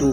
2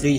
3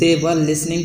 they were listening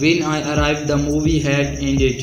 When I arrived the movie had ended۔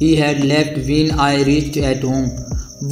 He had left when I reached at home۔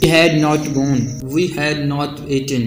We had not gone، We had not eaten۔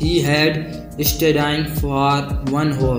He had studying for 1 hour۔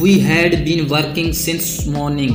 We had been working since morning۔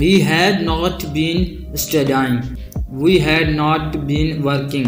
He had not been studying۔ We had not been working۔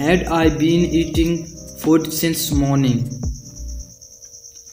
Had I been eating food since morning۔